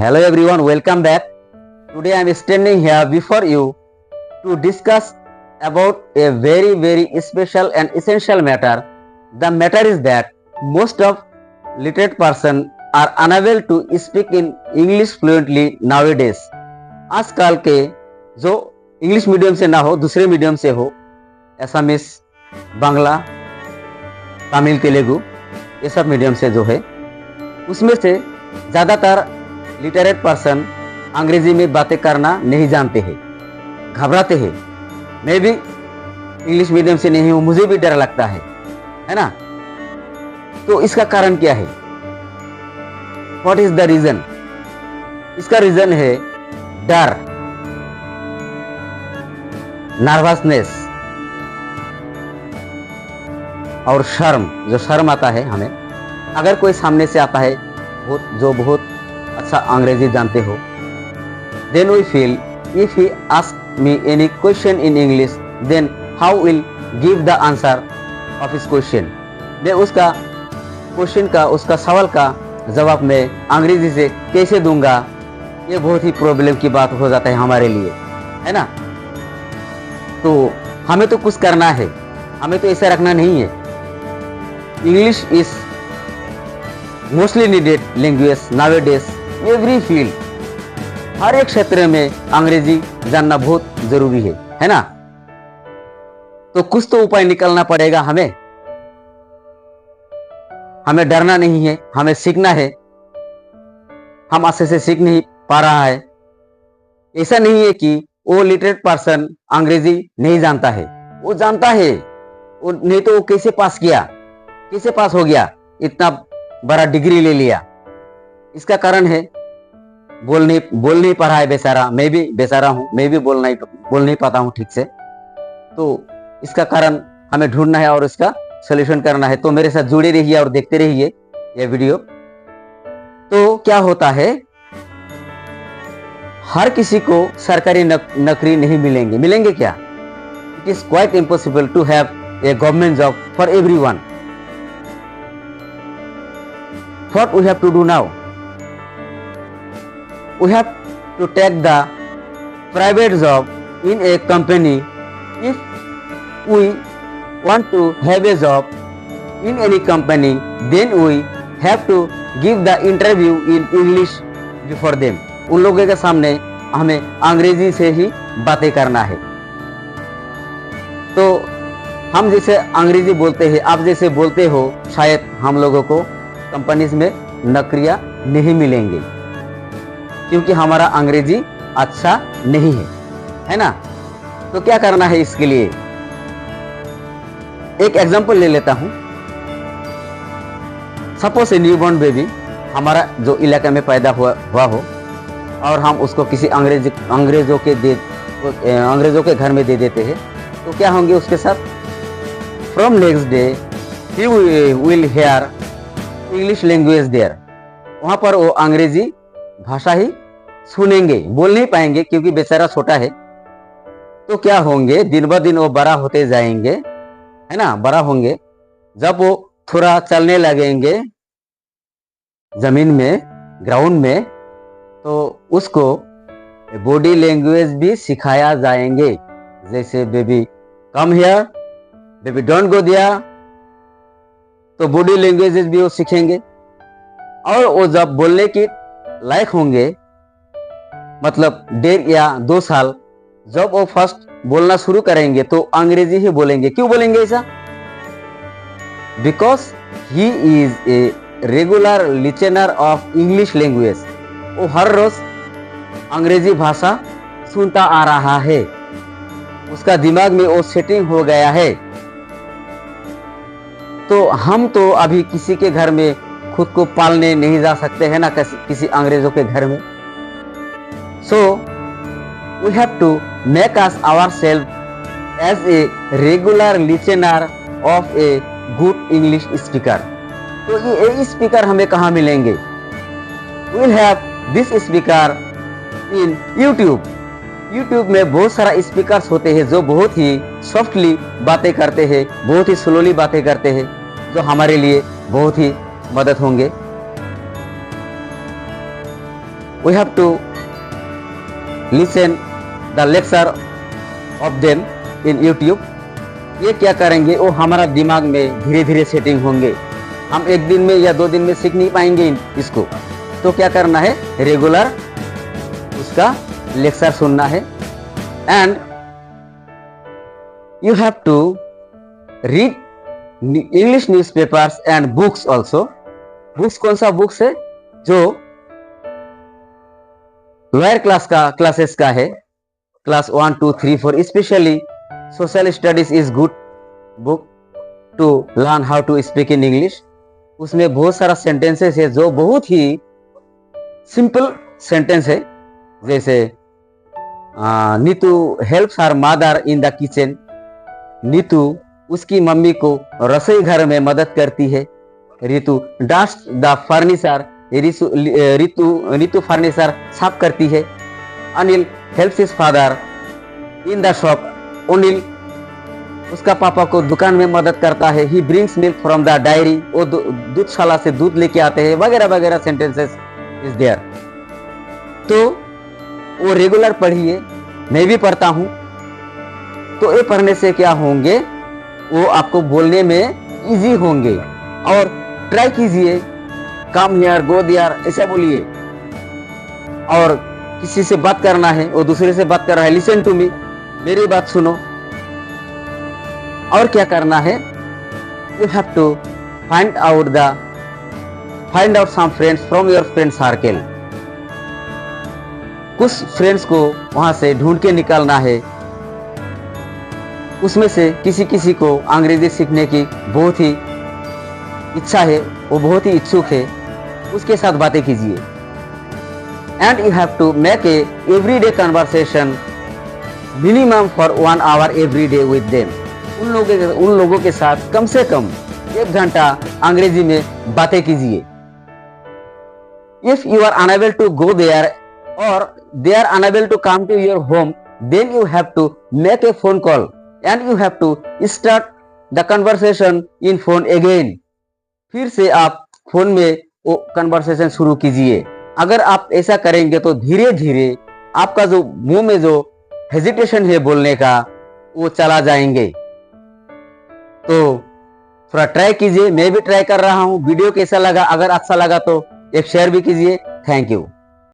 Hello everyone, welcome back. Today I am standing here before you to discuss about a very special and essential matter. The matter is that most of literate person are unable to speak in English fluently nowadays. आजकल के जो English medium से ना हो, दूसरे medium से हो, Assamese, Bangla, Tamil, Telugu, ये सब मीडियम से जो है, उसमें से ज़्यादातर लिटरेट पर्सन अंग्रेजी में बातें करना नहीं जानते हैं, घबराते हैं। मैं भी इंग्लिश मीडियम से नहीं हूँ, मुझे भी डर लगता है ना। तो इसका कारण क्या है? What is the reason? इसका रीजन है डर, नर्वसनेस और शर्म। जो शर्म आता है हमें, अगर कोई सामने से आता है बहुत अच्छा अंग्रेजी जानते हो, then we feel if he ask me any question in English, then how will give the answer of his question? मैं उसका क्वेश्चन का, उसका सवाल का जवाब मैं अंग्रेजी से कैसे दूंगा? ये बहुत ही प्रॉब्लम की बात हो जाता है हमारे लिए, है ना। तो हमें तो कुछ करना है, हमें तो ऐसा रखना नहीं है। English is mostly needed language nowadays every field. हर एक क्षेत्र में अंग्रेजी जानना बहुत जरूरी है ना। तो कुछ तो उपाय निकालना पड़ेगा हमें डरना नहीं है, हमें सीखना है। हम अच्छे से सीख नहीं पा रहा है। ऐसा नहीं है कि वो लिटरेट पर्सन अंग्रेजी नहीं जानता है, वो जानता है। वो नहीं तो वो कैसे पास किया, कैसे पास हो गया, इतना बड़ा डिग्री ले लिया? इसका कारण है बोल नहीं पा रहा है बेचारा। मैं भी बेचारा हूं, मैं भी बोल नहीं पाता हूं ठीक से। तो इसका कारण हमें ढूंढना है और इसका सॉल्यूशन करना है। तो मेरे साथ जुड़े रहिए और देखते रहिए यह वीडियो। तो क्या होता है, हर किसी को सरकारी नौकरी नहीं मिलेंगे क्या? It is quite impossible to have a government job for everyone. What we have to do now? We have to take the private job in a company. If we want to have a job in any company, then we have to give the interview in English before them. उन लोगों के सामने हमें अंग्रेजी से ही बातें करना है। तो हम जैसे अंग्रेजी बोलते हैं, आप जैसे बोलते हो, शायद हम लोगों को कंपनीज में नौकरियां नहीं मिलेंगी, क्योंकि हमारा अंग्रेजी अच्छा नहीं है ना। तो क्या करना है इसके लिए? एक एग्जांपल ले लेता हूं। सपोज ए न्यूबॉर्न बेबी हमारा जो इलाके में पैदा हुआ हो और हम उसको किसी अंग्रेजों के घर में दे देते हैं, तो क्या होंगे उसके साथ? From next day he will hear English language there. वहां पर वो अंग्रेजी भाषा ही सुनेंगे, बोल नहीं पाएंगे क्योंकि बेचारा छोटा है। तो क्या होंगे, दिन ब दिन वो बड़ा होते जाएंगे, है ना। बड़ा होंगे, जब वो थोड़ा चलने लगेंगे जमीन में, ग्राउंड में, तो उसको बॉडी लैंग्वेज भी सिखाया जाएंगे। जैसे baby come here, baby don't go there. तो बॉडी लैंग्वेजेस भी वो सीखेंगे। और वो जब बोलने की लायक होंगे, मतलब 1.5 या 2 साल, जब वो फर्स्ट बोलना शुरू करेंगे तो अंग्रेजी ही बोलेंगे। क्यों बोलेंगे ऐसा? Because he is a regular listener of English language. वो हर रोज अंग्रेजी भाषा सुनता आ रहा है, उसका दिमाग में वो सेटिंग हो गया है। तो हम तो अभी किसी के घर में खुद को पालने नहीं जा सकते हैं ना, किसी अंग्रेजों के घर में। So we have to make us ourselves as a regular listener of a good English speaker. तो ये स्पीकर हमें कहाँ मिलेंगे? We will have this speaker in YouTube. YouTube में बहुत सारा स्पीकर्स होते हैं जो बहुत ही सॉफ्टली बातें करते हैं, बहुत ही स्लोली बातें करते हैं, जो हमारे लिए बहुत ही मदद होंगे। we have to listen the lecture of them in YouTube। ये क्या करेंगे, वो हमारा दिमाग में धीरे धीरे सेटिंग होंगे। हम एक दिन में या 2 दिन में सीख नहीं पाएंगे इसको। तो क्या करना है, रेगुलर उसका लेक्चर सुनना है। And you have to read English newspapers and books also. Books कौन सा बुक्स है, जो लोअर क्लासेस का है, class 1, 2, 3, 4। Specially social studies is good book to learn how to speak in English. उसमें बहुत सारा सेंटेंसेस है जो बहुत ही सिंपल सेंटेंस है, जैसे Neetu helps her mother in the kitchen. Neetu उसकी मम्मी को रसोई घर में मदद करती है। Ritu dust the furniture. Ritu furniture साफ करती है। Anil helps his father in the shop. Anil उसका पापा को दुकान में मदद करता है। He brings milk from the dairy. वो दूधशाला से दूध लेके आते हैं, वगैरह वगैरह सेंटेंसेस इज देयर। तो वो रेगुलर पढ़िए, मैं भी पढ़ता हूँ। तो ये पढ़ने से क्या होंगे, वो आपको बोलने में इजी होंगे। और ट्राई कीजिए, कम हियर गो देयर ऐसा बोलिए। और किसी से बात करना है, वो दूसरे से बात कर रहा है, लिसन टू मी, मेरी बात सुनो। और क्या करना है, you have to find out some friends from your friend circle. कुछ फ्रेंड्स को वहां से ढूंढ के निकालना है। उसमें से किसी किसी को अंग्रेजी सीखने की बहुत ही इच्छा है, वो बहुत ही इच्छुक है, उसके साथ बातें कीजिए। And you have to make a everyday conversation minimum for 1 hour every day with them. उन लोगों के साथ कम से कम 1 घंटा अंग्रेजी में बातें कीजिए। If you are unable to go there और they are unable to come to your home, then you have to make a phone call and you have to start the conversation in phone again। फिर से आप phone में वो conversation शुरू कीजिए। अगर आप ऐसा करेंगे तो धीरे धीरे आपका जो मुंह में जो हेजिटेशन है बोलने का, वो चला जाएंगे। तो थोड़ा ट्राई कीजिए, मैं भी ट्राई कर रहा हूँ। वीडियो कैसा लगा, अगर अच्छा लगा तो एक शेयर भी कीजिए। Thank you.